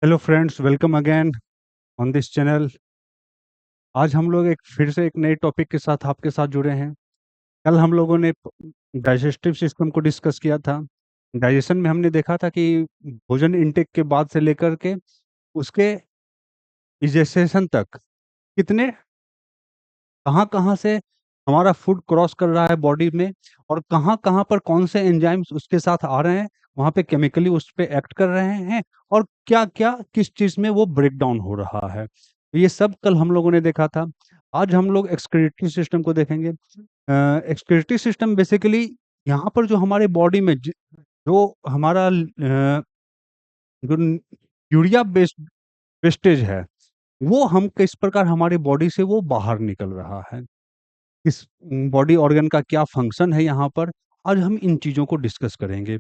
Hello friends, welcome again on this channel. आज हम लोग फिर से एक नए टॉपिक के साथ आपके साथ जुड़े हैं। कल हम लोगों ने डाइजेस्टिव सिस्टम को डिस्कस किया था। डाइजेशन में हमने देखा था कि भोजन इंटेक के बाद से लेकर के उसके इजेशन तक कितने कहाँ कहाँ से हमारा फूड क्रॉस कर रहा है बॉडी में, और कहाँ कहाँ पर कौन से एंजाइम्स उसके साथ आ रहे हैं, वहाँ पे केमिकली उस पे एक्ट कर रहे हैं, और क्या क्या किस चीज़ में वो ब्रेक डाउन हो रहा है। तो ये सब कल हम लोगों ने देखा था। आज हम लोग एक्सक्रीटरी सिस्टम को देखेंगे। एक्सक्रीटरी सिस्टम बेसिकली यहाँ पर जो हमारे बॉडी में जो हमारा जो यूरिया बेस्ड वेस्टेज है, वो हम किस प्रकार हमारी बॉडी से वो बाहर निकल रहा है, इस बॉडी ऑर्गन का क्या फंक्शन है यहाँ पर। आज हम इन चीज़ों को डिस्कस करेंगे।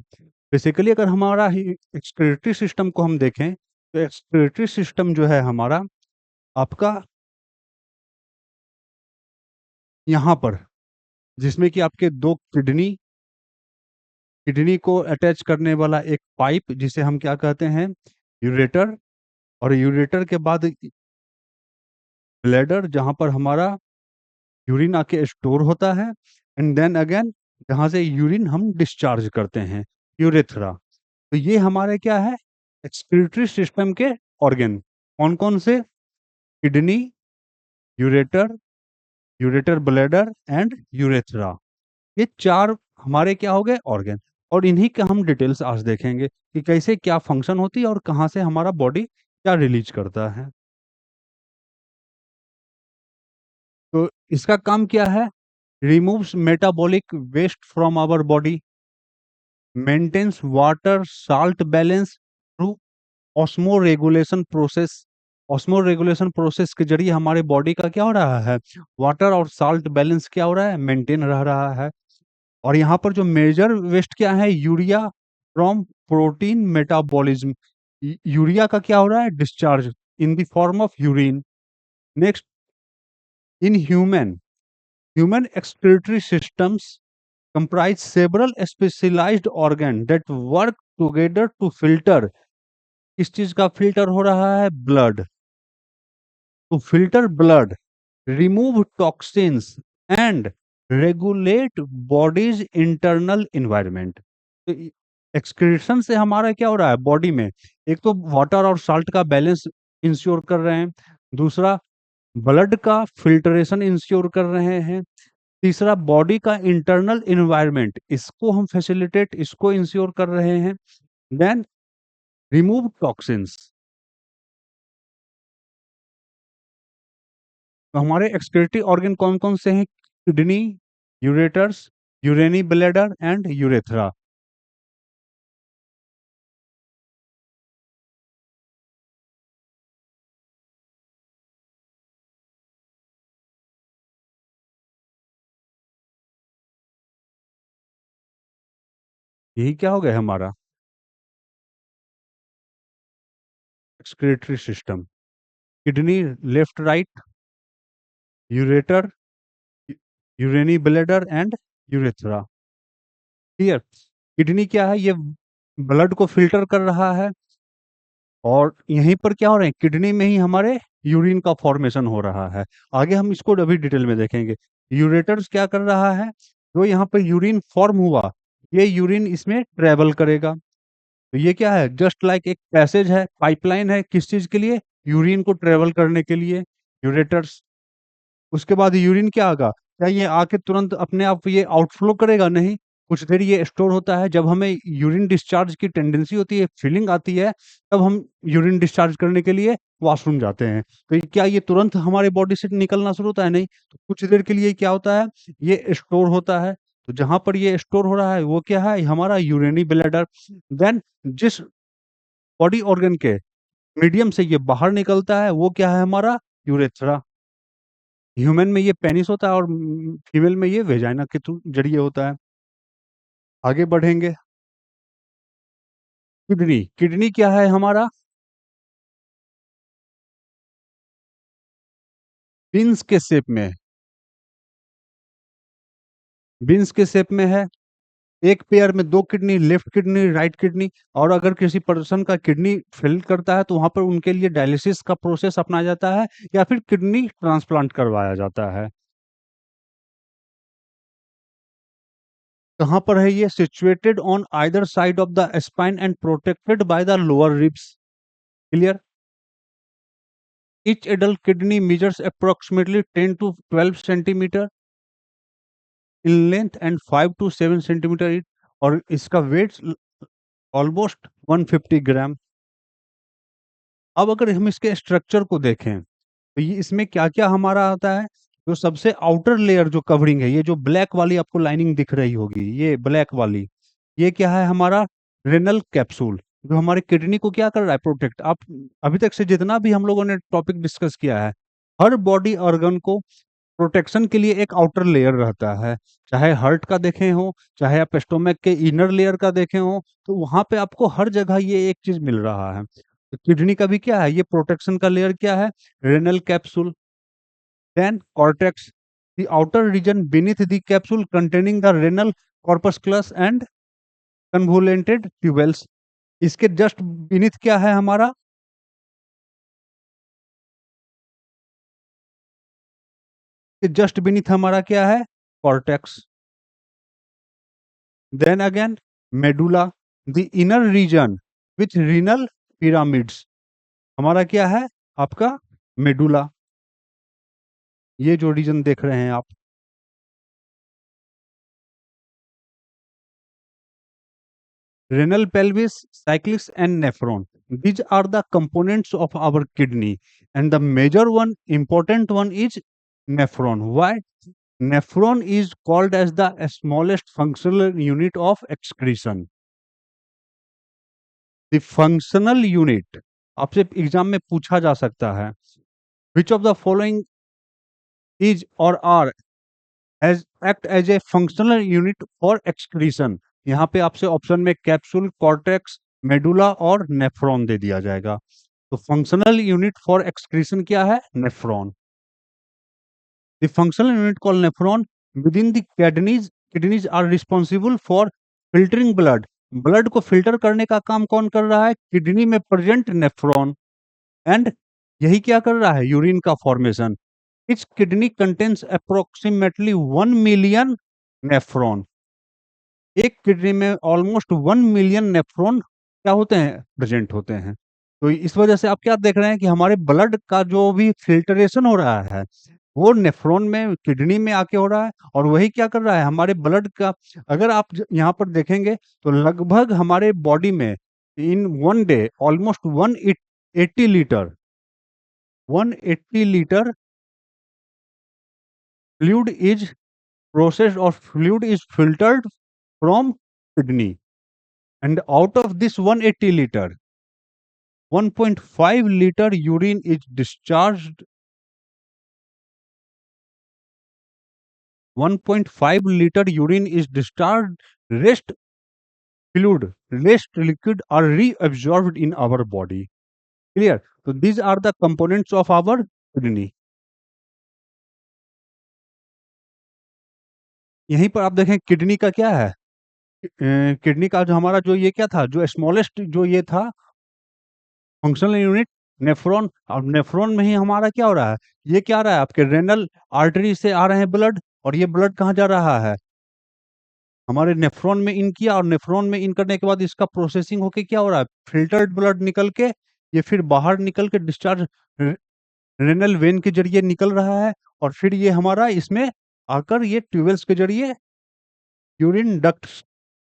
बेसिकली अगर हमारा एक्सक्रीटरी सिस्टम को हम देखें, तो एक्सक्रीटरी सिस्टम जो है हमारा आपका यहाँ पर, जिसमें कि आपके दो किडनी किडनी को अटैच करने वाला एक पाइप, जिसे हम क्या कहते हैं, यूरेटर। और यूरेटर के बाद ब्लैडर, जहाँ पर हमारा यूरिन आके स्टोर होता है, एंड देन अगेन जहाँ से यूरिन हम डिस्चार्ज करते हैं, यूरेथ्रा। तो ये हमारे क्या है, एक्सक्रीटरी सिस्टम के ऑर्गन कौन कौन से, kidney, ureter, ureter bladder and urethra. ये चार हमारे क्या हो गए, ऑर्गन। और इन्हीं के हम डिटेल्स आज देखेंगे कि कैसे क्या फंक्शन होती है और कहाँ से हमारा बॉडी क्या रिलीज करता है। तो इसका काम क्या है, removes metabolic waste from our body, maintains water salt balance through osmoregulation process. Osmoregulation process के जरिए हमारे बॉडी का क्या हो रहा है, वाटर और साल्ट बैलेंस क्या हो रहा है, मेंटेन रह रहा है। और यहाँ पर जो मेजर वेस्ट क्या है, urea from protein metabolism. Urea का क्या हो रहा है, discharge in the form of urine. Next, in human excretory systems comprise several specialized organ that work together to filter। किस चीज का फिल्टर हो रहा है, blood, to filter blood, remove toxins and regulate body's internal environment. तो excretion से हमारा क्या हो रहा है बॉडी में, एक तो वाटर और साल्ट का बैलेंस इंश्योर कर रहे हैं, दूसरा ब्लड का फिल्टरेशन इंश्योर कर रहे हैं, तीसरा बॉडी का इंटरनल इन्वायरमेंट, इसको हम फैसिलिटेट, इसको इंश्योर कर रहे हैं। Then remove toxins. तो हमारे एक्सक्रीटरी ऑर्गन कौन कौन से हैं, kidney, ureters, urinary bladder and urethra. यही क्या हो गया हमारा excretory system. Kidney left right, ureter, urinary bladder and urethra. Clear. Kidney क्या है, ये ब्लड को फिल्टर कर रहा है, और यहीं पर क्या हो रहा है, किडनी में ही हमारे यूरिन का फॉर्मेशन हो रहा है। आगे हम इसको अभी डिटेल में देखेंगे। यूरेटर्स क्या कर रहा है, जो यहाँ पर यूरिन फॉर्म हुआ, ये यूरिन इसमें ट्रेवल करेगा। तो ये क्या है, जस्ट लाइक एक पैसेज है, पाइपलाइन है, किस चीज के लिए, यूरिन को ट्रेवल करने के लिए, यूरेटर्स। उसके बाद यूरिन क्या होगा, क्या ये आके तुरंत अपने आप ये आउटफ्लो करेगा, नहीं, कुछ देर ये स्टोर होता है। जब हमें यूरिन डिस्चार्ज की टेंडेंसी होती है, फीलिंग आती है, तब हम यूरिन डिस्चार्ज करने के लिए वॉशरूम जाते हैं। तो क्या ये तुरंत हमारे बॉडी से निकलना शुरू होता है, नहीं, तो कुछ देर के लिए क्या होता है, ये स्टोर होता है। तो जहां पर ये स्टोर हो रहा है वो क्या है, हमारा यूरेनी ब्लैडर। देन जिस बॉडी ऑर्गन के मीडियम से ये बाहर निकलता है, वो क्या है, हमारा यूरेथ्रा। ह्यूमन में ये पेनिस होता है, और फीमेल में ये वेजाइना के थ्रू जरिए होता है। आगे बढ़ेंगे। किडनी, किडनी क्या है हमारा, बीन्स के शेप में, बीन्स के शेप में है। एक पेयर में 2 kidney, left kidney, right kidney, और अगर किसी पर्सन का किडनी फेल करता है तो वहाँ पर उनके लिए डायलिसिस का प्रोसेस अपनाया जाता है या फिर किडनी ट्रांसप्लांट करवाया जाता है। कहाँ पर है ये? Situated on either side of the spine and protected by the lower ribs. Clear? Each adult kidney measures approximately 10 to 12 centimeter in length and 5 to 7 centimeter in, और इसका वेट ऑलमोस्ट 150 ग्राम। अब अगर हम इसके स्ट्रक्चर को देखें तो ये इसमें क्या-क्या हमारा आता है? जो सबसे आउटर लेयर जो कवरिंग है, ये जो ब्लैक वाली आपको लाइनिंग दिख रही होगी, ये ब्लैक वाली, ये क्या है हमारा? रेनल कैप्सूल, जो हमारे किडनी को क्या कर रहा है? प्रोटेक्ट। आप अभी तक से जितना भी हम लोगों ने टॉपिक डिस्कस किया है, हर बॉडी ऑर्गन को प्रोटेक्शन के लिए एक आउटर लेयर रहता है। चाहे हार्ट का देखें हो, चाहे आप स्टोमक के इनर लेयर का देखें हो, तो वहाँ पे आपको हर जगह ये एक चीज़ मिल रहा है। तो किडनी का भी क्या है? ये प्रोटेक्शन का लेयर क्या है? Renal capsule. Then cortex, the outer region beneath the capsule containing the renal corpusculus and convoluted tubules. इसके जस्ट beneath क्या है हमारा? जस्ट beneath हमारा क्या है? cortex. Then again medulla, the inner region with renal pyramids. हमारा क्या है? आपका medulla. ये जो रीजन देख रहे हैं आप, renal pelvis, cyclics and nephron. These are the components of our kidney, and the major one, important one is nephron. Why? Nephron is called as the smallest functional unit of excretion. The functional unit आपसे exam में पूछा जा सकता है, which of the following is or are as act as a functional unit for excretion? यहाँ पे आपसे option में कैप्सूल, कॉर्टेक्स, मेडुला और नेफ्रॉन दे दिया जाएगा। तो फंक्शनल यूनिट फॉर एक्सक्रीशन क्या है? Nephron. The functional unit called nephron within the kidneys, kidneys are responsible for filtering blood. Blood को फिल्टर करने का काम कौन कर रहा है? किडनी में प्रेजेंट नेफ्रॉन। एंड यही क्या कर रहा है? यूरिन का formation. Etch kidney contains approximately 1 million nephron. एक किडनी में ऑलमोस्ट 1 मिलियन नेफ्रॉन क्या होते हैं? प्रेजेंट होते हैं। तो इस वजह से आप क्या देख रहे हैं कि हमारे ब्लड का जो भी फिल्टरेशन हो रहा है, वो नेफ्रॉन में, किडनी में आके हो रहा है, और वही क्या कर रहा है? हमारे ब्लड का, अगर आप यहाँ पर देखेंगे तो लगभग हमारे बॉडी में in one day almost 180 litre fluid is processed और fluid is filtered from kidney, and out of this 180 liter, 1.5 liter urine is discharged. 1.5 liter urine is discharged. Rest liquid are reabsorbed in our body. Clear? So these are the components of our kidney. यहीं पर आप देखें kidney का क्या है? Kidney का जो हमारा जो ये क्या था? जो स्मॉलेस्ट जो ये था फंक्शनल यूनिट, नेफ्रॉन, और नेफ्रॉन में ही हमारा क्या हो रहा है? ये क्या आ रहा है? आपके रेनल आर्टरी से आ रहे हैं ब्लड, और ये ब्लड कहाँ जा रहा है? हमारे नेफ्रॉन में इन किया, और नेफ्रॉन में इन करने के बाद इसका प्रोसेसिंग होके क्या हो रहा है? फिल्टर्ड ब्लड निकल के ये फिर बाहर निकल के डिस्चार्ज रेनल वेन के जरिए निकल रहा है, और फिर ये हमारा इसमें आकर ये ट्यूबवेल्स के जरिए यूरिन डक्ट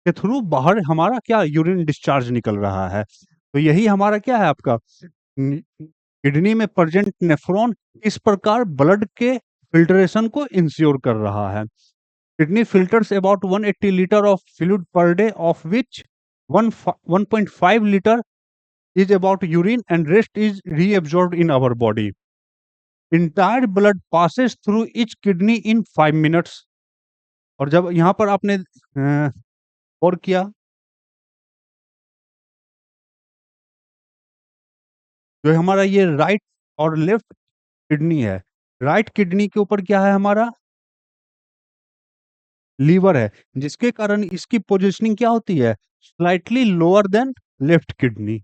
के थ्रू बाहर हमारा क्या यूरिन डिस्चार्ज निकल रहा है। तो यही हमारा क्या है आपका किडनी में प्रेजेंट नेफ्रॉन इस प्रकार ब्लड के फिल्ट्रेशन को इंश्योर कर रहा है। Kidney filters about 180 litre of fluid per day, of which 1.5 litre is about urine and rest is reabsorbed in our body. Entire blood passes through each kidney in 5 minutes. और जब यहाँ पर आपने और किया, जो हमारा ये राइट और लेफ्ट किडनी है, राइट किडनी के ऊपर क्या है हमारा? लीवर है, जिसके कारण इसकी पोजीशनिंग क्या होती है, slightly lower than left kidney.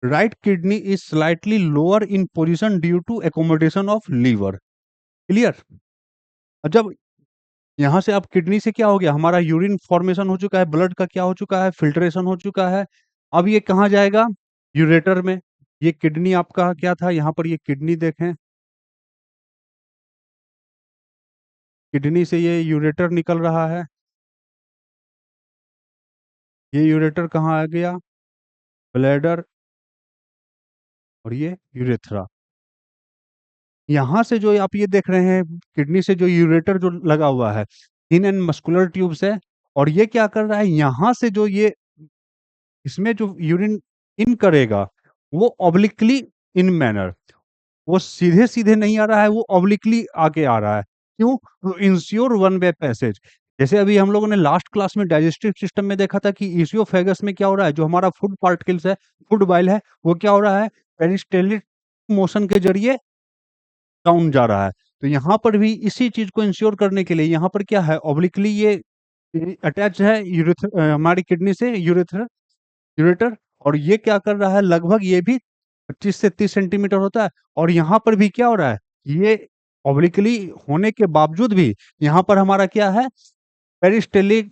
Right kidney is slightly lower in position due to accommodation of liver. Clear? जब यहाँ से अब किडनी से क्या हो गया, हमारा यूरिन फॉर्मेशन हो चुका है, ब्लड का क्या हो चुका है, फिल्ट्रेशन हो चुका है। अब ये कहाँ जाएगा, यूरेटर में। ये किडनी आपका क्या था, यहाँ पर ये किडनी देखें, किडनी से ये यूरेटर निकल रहा है। ये यूरेटर कहाँ आ गया, ब्लैडर, और ये यूरेथ्रा। यहाँ से जो आप ये देख रहे हैं, किडनी से जो यूरेटर जो लगा हुआ है, थिन एंड मस्कुलर ट्यूब्स है। और ये क्या कर रहा है, यहाँ से जो ये इसमें जो यूरिन इन करेगा, वो ऑब्लिकली इन मैनर, वो सीधे सीधे नहीं आ रहा है, वो ऑब्लिकली आके आ रहा है। क्यों? To ensure one way passage. जैसे अभी हम लोगों ने लास्ट क्लास में डाइजेस्टिव सिस्टम में देखा था कि इसियोफेगस में क्या हो रहा है, जो हमारा फूड पार्टिकल्स है, फूड बाइल है, वो क्या हो रहा है, पेरिस्टेलिक मोशन के जरिए डाउन जा रहा है। तो यहाँ पर भी इसी चीज को इंश्योर करने के लिए यहाँ पर क्या है, ऑब्लिकली ये अटैच है हमारी किडनी से यूरेटर। और ये क्या कर रहा है, लगभग ये भी 25 से 30 सेंटीमीटर होता है। और यहाँ पर भी क्या हो रहा है, ये ऑब्लिकली होने के बावजूद भी यहाँ पर हमारा क्या है, पेरिस्टेलिक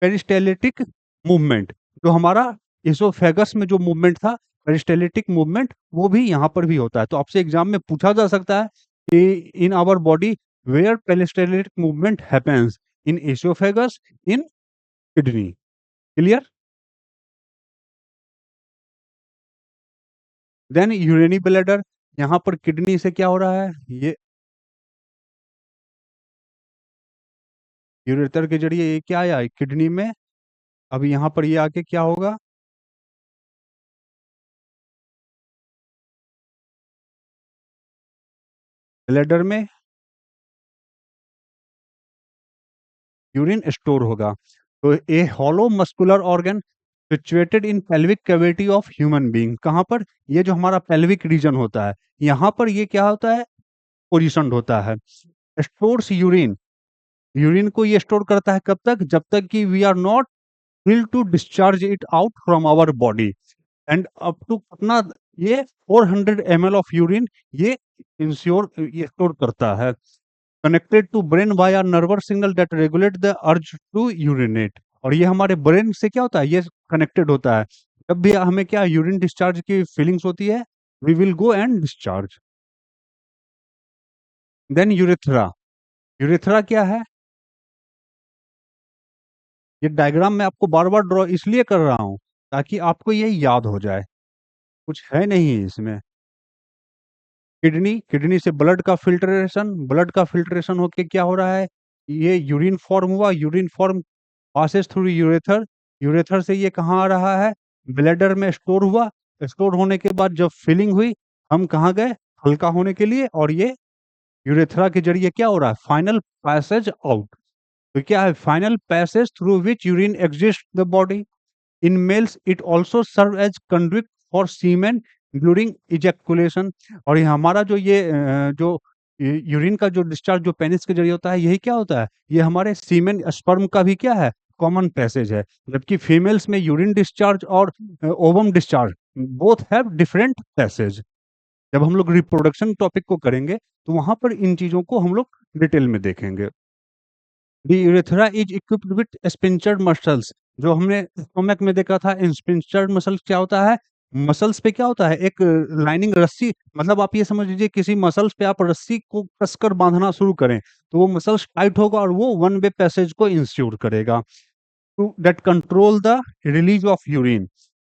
पेरिस्टेलिटिक मूवमेंट, जो हमारा इसोफेगस में जो मूवमेंट था, पेरिस्टेलिटिक मूवमेंट, वो भी यहाँ पर भी होता है। तो आपसे एग्जाम में पूछा जा सकता है कि in our body where peristaltic movement happens, in oesophagus, in kidney. Clear? Then urinary bladder, यहाँ पर किडनी से क्या हो रहा है, ये यूरेटर के जरिए ये क्या आया किडनी में। अब यहाँ पर ये आके क्या होगा, ब्लैडर में यूरिन स्टोर होगा। तो a hollow muscular organ situated in pelvic cavity of human being, कहाँ पर, ये जो हमारा पेल्विक रीजन होता है, यहाँ पर ये क्या होता है, पोजिशनड होता है। स्टोर्स यूरिन, यूरिन को ये स्टोर करता है कब तक, जब तक कि we are not will to discharge it out from our body. And up to कितना, ये 400 ml ऑफ यूरिन ये इंश्योर ये स्टोर करता है, connected to brain via nervous signal that regulate the urge to urinate. और ये हमारे brain से क्या होता है, ये कनेक्टेड होता है। जब भी हमें क्या यूरिन डिस्चार्ज की फीलिंग्स होती है, we will go and discharge. Then urethra, urethra क्या है, ये डायग्राम मैं आपको बार बार ड्रॉ इसलिए कर रहा हूँ ताकि आपको ये याद हो जाए, कुछ है नहीं इसमें। किडनी से ब्लड का फिल्ट्रेशन होके क्या हो रहा है, ये यूरिन फॉर्म हुआ, urine form passes through ureter, ureter से ये कहाँ आ रहा है, ब्लैडर में स्टोर हुआ। स्टोर होने के बाद जब फिलिंग हुई, हम कहाँ गए, हल्का होने के लिए, और ये यूरेथ्रा के जरिए क्या हो रहा है, फाइनल पैसेज आउट। तो क्या है, final passage through which urine exist the body. In males it also serve as conduct for semen during ejaculation. और ये हमारा जो ये जो यूरिन का जो डिस्चार्ज जो पेनिस के जरिए होता है, यही क्या होता है, ये हमारे सीमेन स्पर्म का भी क्या है, कॉमन पैसेज है। जबकि फीमेल्स में यूरिन डिस्चार्ज और ovum discharge both have different passage. जब हम लोग रिप्रोडक्शन टॉपिक को करेंगे तो वहां पर इन चीजों को हम लोग डिटेल में देखेंगे। The urethra is equipped with sphincter muscles, जो हमने स्टोमक में देखा था। स्पिंचर्ड मसल्स क्या होता है, मसल्स पे क्या होता है, एक लाइनिंग रस्सी, मतलब आप ये समझ लीजिए किसी मसल्स पे आप रस्सी को कसकर बांधना शुरू करें तो वो मसल्स टाइट होगा और वो वन वे पैसेज को इंश्योर करेगा। To that control the release of urine,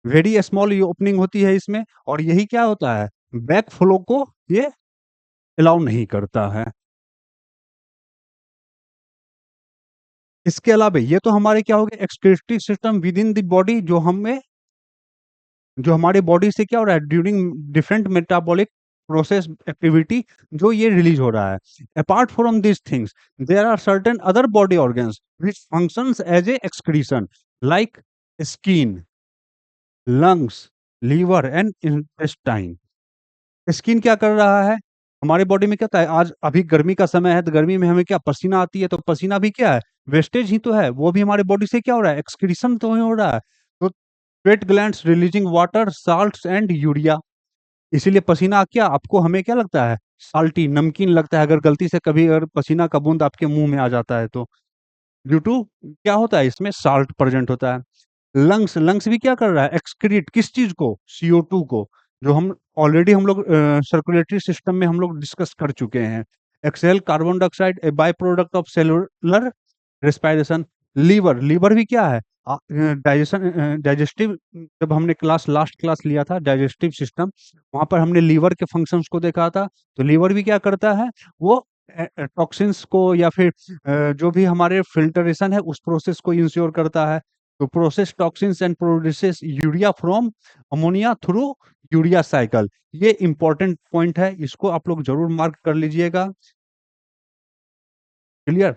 very small ये ओपनिंग होती है इसमें, और यही क्या होता है, बैक फ्लो को ये अलाउ नहीं करता है। इसके अलावा ये तो हमारे क्या हो गए, excretory system within the body, जो हमारे बॉडी से क्या हो रहा है during different metabolic process activity, जो ये रिलीज हो रहा है। Apart from this things there are certain other body organs which functions as a excretion, like skin, lungs, liver and intestine. Skin क्या कर रहा है? हमारे बॉडी में क्या होता है, आज अभी गर्मी का समय है तो गर्मी में हमें क्या पसीना आती है, तो पसीना भी क्या है? वेस्टेज ही तो है। वो भी हमारे बॉडी से क्या हो रहा है? एक्सक्रीशन तो नहीं हो रहा है। तो sweat glands releasing water, salts and urea. इसीलिए पसीना क्या आपको हमें क्या लगता है? साल्टी, नमकीन लगता है, अगर गलती से कभी अगर पसीना का बूंद आपके मुँह में आ जाता है तो। ड्यू टू क्या होता है इसमें? साल्ट प्रेजेंट होता है। लंग्स लंग्स भी क्या कर रहा है? एक्सक्रीट किस चीज को? CO2 को, जो हम ऑलरेडी हम लोग सर्कुलेटरी सिस्टम में हम लोग डिस्कस कर चुके हैं। Excess carbon dioxide, a by product of cellular respiration. Liver liver भी क्या है? Digestion, digestive. जब हमने क्लास लास्ट क्लास लिया था डाइजेस्टिव सिस्टम, वहां पर हमने लीवर के फंक्शंस को देखा था। तो लीवर भी क्या करता है? वो टॉक्सिन्स को या फिर जो भी हमारे फिल्टरेशन है उस प्रोसेस को इंश्योर करता है। तो process toxins and produces urea from ammonia through urea cycle. ये इंपॉर्टेंट पॉइंट है, इसको आप लोग जरूर मार्क कर लीजिएगा। क्लियर?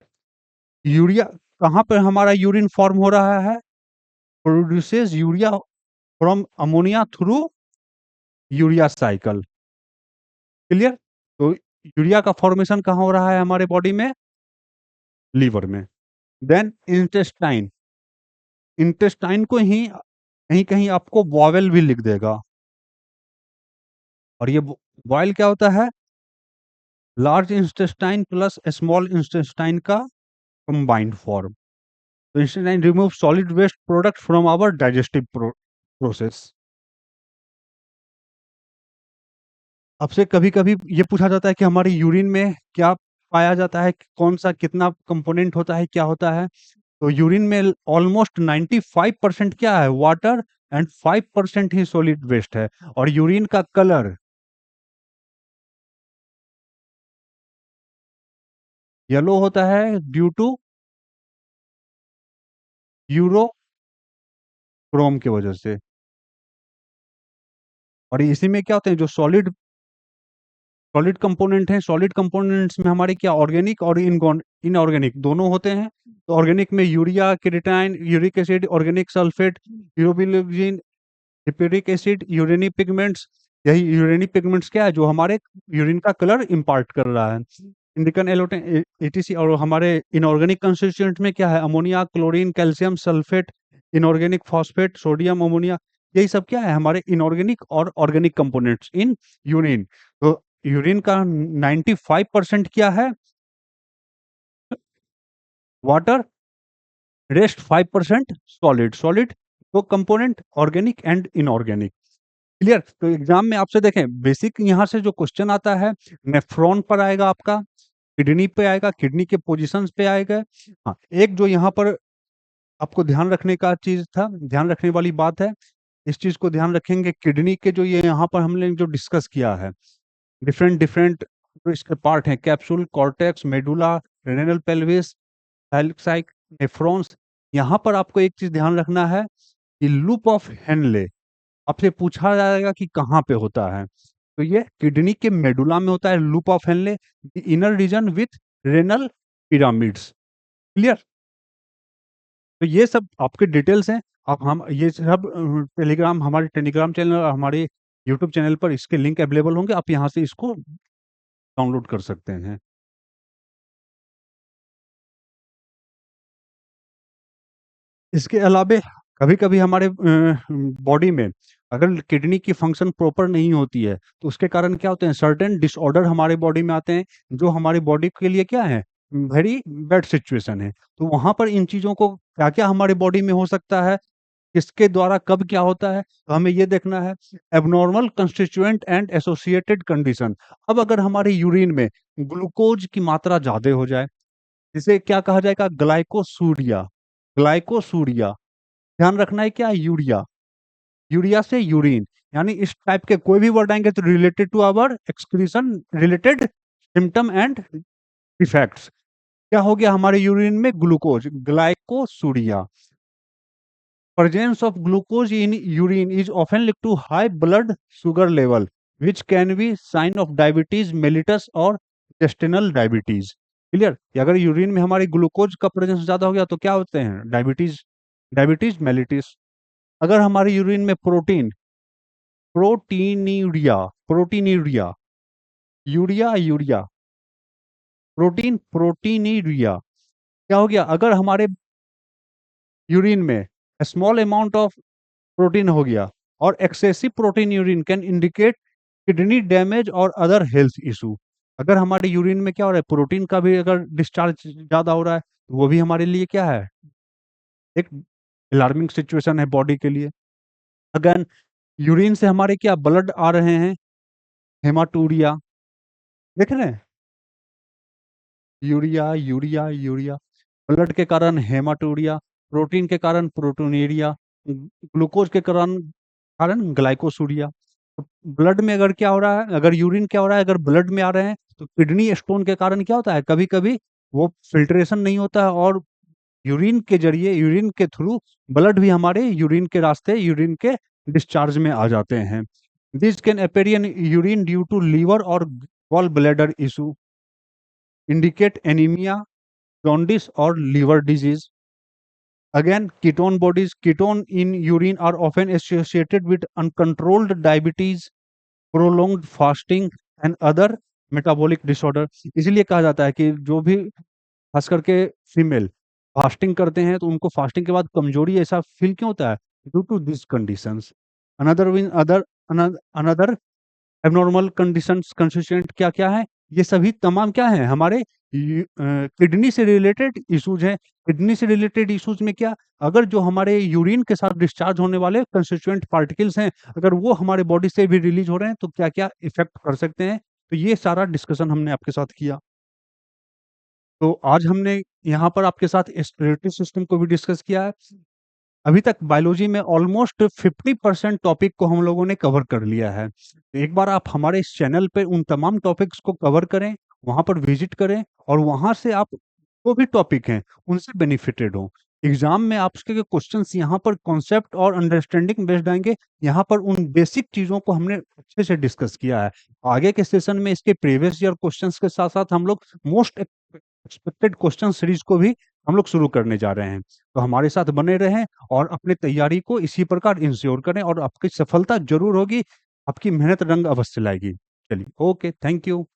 यूरिया कहाँ पर हमारा यूरिन फॉर्म हो रहा है? Produces urea from ammonia through urea cycle. Clear? तो यूरिया का फॉर्मेशन कहाँ हो रहा है हमारे बॉडी में? लीवर में। Then intestine. इंटेस्टाइन को ही कहीं कहीं आपको वॉवेल भी लिख देगा। और ये वॉयल क्या होता है? Large intestine plus small intestine का कंबाइंड फॉर्म। तो intestine remove solid waste product from our digestive process. आपसे कभी कभी ये पूछा जाता है कि हमारे यूरिन में क्या पाया जाता है, कौन सा कितना कंपोनेंट होता है, क्या होता है? तो यूरिन में ऑलमोस्ट 95% क्या है? वाटर एंड 5% ही सॉलिड वेस्ट है। और यूरिन का कलर येलो होता है ड्यू टू यूरोक्रोम की वजह से। और इसी में क्या होते हैं जो सॉलिड सॉलिड कंपोनेंट हैं, सॉलिड कंपोनेंट्स में हमारे क्या ऑर्गेनिक और इनऑर्गेनिक दोनों होते हैं। तो ऑर्गेनिक में urea, creatine, uric acid, organic sulphate, urobilin, hippuric acid, urinary pigments. यही यूरेनी पिगमेंट्स क्या है? जो हमारे यूरिन का कलर इम्पार्ट कर रहा है। इंडिकन एलोटेन एटीसी। और हमारे इनऑर्गेनिक कंस्टिट्यूएंट में क्या है? Ammonia, chlorine, calcium sulphate, inorganic phosphate, sodium, ammonia. यही सब क्या है? हमारे इनऑर्गेनिक और ऑर्गेनिक कंपोनेंट्स इन यूरिन। तो यूरिन का 95% क्या है? Water, rest 5% solid. सॉलिड तो component organic and inorganic. Clear? तो एग्जाम में आपसे देखें बेसिक यहाँ से जो क्वेश्चन आता है, नेफ्रॉन पर आएगा आपका, किडनी पे आएगा, किडनी के पोजीशंस पे आएगा। हाँ, एक जो यहाँ पर आपको ध्यान रखने का चीज था, ध्यान रखने वाली बात है, इस चीज को ध्यान रखेंगे। किडनी के जो ये यहाँ पर हमने जो डिस्कस किया है, डिफरेंट डिफरेंट जो इसके पार्ट हैं, capsule, cortex, medulla, renal pelvis, साइक, नेफ्रॉन्स। यहाँ पर आपको एक चीज ध्यान रखना है कि लूप ऑफ हेनले आपसे पूछा जाएगा कि कहाँ पे होता है। तो ये किडनी के मेडुला में होता है loop of Henle, inner region with renal pyramids. Clear? तो ये सब आपके डिटेल्स हैं। आप हम ये सब टेलीग्राम, हमारे टेलीग्राम चैनल और हमारे यूट्यूब चैनल पर इसके लिंक अवेलेबल होंगे, आप यहाँ से इसको डाउनलोड कर सकते हैं। इसके अलावे कभी-कभी हमारे बॉडी में अगर किडनी की फंक्शन प्रॉपर नहीं होती है, तो उसके कारण क्या होते हैं? सर्टेन डिसऑर्डर हमारे बॉडी में आते हैं, जो हमारी बॉडी के लिए क्या है? वेरी बैड सिचुएशन है। तो वहाँ पर इन चीज़ों को क्या-क्या हमारे बॉडी में हो सकता है, किसके द्वारा कब क्या होता है, तो हमें ये देखना है। Abnormal constituent and associated condition. अब अगर हमारे यूरिन में ग्लूकोज की मात्रा ज़्यादा हो जाए, जिसे क्या कहा जाएगा? ग्लाइकोसूरिया। ग्लाइकोसूरिया। ध्यान रखना है क्या? यूरिया। यूरिया से यूरिन, यानी इस टाइप के कोई भी वर्ड आएंगे तो related to our excretion, related symptom and effects. क्या हो गया हमारे यूरिन में? Glucose, glycosuria. Presence of glucose in urine is often linked to high blood sugar level, which can be sign of diabetes mellitus और intestinal diabetes. Clear? कि अगर urine में हमारी ग्लूकोज का प्रेजेंस ज्यादा हो गया तो क्या होते हैं? Diabetes, diabetes mellitus. अगर हमारे यूरिन में protein proteinuria, proteinuria, urea urea, proteinuria. क्या हो गया? अगर हमारे यूरिन में स्मॉल अमाउंट ऑफ प्रोटीन हो गया और excessive protein urine can indicate kidney damage और अदर हेल्थ इशू। अगर हमारे यूरिन में क्या हो रहा है, प्रोटीन का भी अगर डिस्चार्ज ज्यादा हो रहा है, तो वो भी हमारे लिए क्या है, एक अलार्मिंग सिचुएशन है बॉडी के लिए। अगर यूरिन से हमारे क्या ब्लड आ रहे हैं, हेमाटूरिया, देख रहे हैं, यूरिया यूरिया यूरिया, ब्लड के कारण हेमाटूरिया, प्रोटीन के कारण प्रोटोनेरिया, ग्लूकोज के कारण कारण ग्लाइकोसूरिया। ब्लड में अगर क्या हो रहा है, अगर यूरिन क्या हो रहा है, अगर ब्लड में आ रहे हैं, तो किडनी स्टोन के कारण क्या होता है, कभी कभी वो फिल्ट्रेशन नहीं होता है और यूरिन के जरिए, यूरिन के थ्रू ब्लड भी हमारे यूरिन के रास्ते, यूरिन के डिस्चार्ज में आ जाते हैं। This can appear in urine due to liver और gall bladder issue, indicate anaemia, jaundice और liver disease. Again, ketone bodies, ketone in urine are often associated with uncontrolled diabetes, prolonged fasting and other metabolic disorder. इसलिए कहा जाता है कि जो भी खास करके फीमेल फास्टिंग करते हैं, तो उनको फास्टिंग के बाद कमजोरी ऐसा फील क्यों होता है, due to this conditions. Another when other another abnormal conditions consistent क्या क्या है, ये सभी तमाम क्या है, हमारे किडनी से रिलेटेड इश्यूज हैं। किडनी से रिलेटेड इश्यूज में क्या, अगर जो हमारे यूरिन के साथ डिस्चार्ज होने वाले कंस्टिट्यूएंट पार्टिकल्स हैं, अगर वो हमारे बॉडी से भी रिलीज हो रहे हैं, तो क्या क्या इफेक्ट कर सकते हैं। तो ये सारा डिस्कशन हमने आपके साथ किया। तो आज हमने यहाँ पर आपके साथ एक्सक्रीटरी सिस्टम को भी डिस्कस किया है। अभी तक बायोलॉजी में ऑलमोस्ट 50% टॉपिक को हम लोगों ने कवर कर लिया है। तो एक बार आप हमारे इस चैनल पे उन तमाम टॉपिक्स को कवर करें, वहां पर विजिट करें और वहां से आप जो भी टॉपिक हैं उनसे बेनिफिटेड हो। एग्जाम में आपके क्वेश्चंस यहाँ पर कॉन्सेप्ट और अंडरस्टैंडिंग बेस्ड आएंगे। यहाँ पर उन बेसिक चीजों को हमने अच्छे से डिस्कस किया है। आगे के सेशन में इसके प्रीवियस ईयर क्वेश्चंस के साथ साथ हम लोग मोस्ट एक्सपेक्टेड क्वेश्चन सीरीज को भी हम लोग शुरू करने जा रहे हैं। तो हमारे साथ बने रहें और अपनी तैयारी को इसी प्रकार इंश्योर करें और आपकी सफलता जरूर होगी, आपकी मेहनत रंग अवश्य लाएगी। चलिए, ओके, थैंक यू।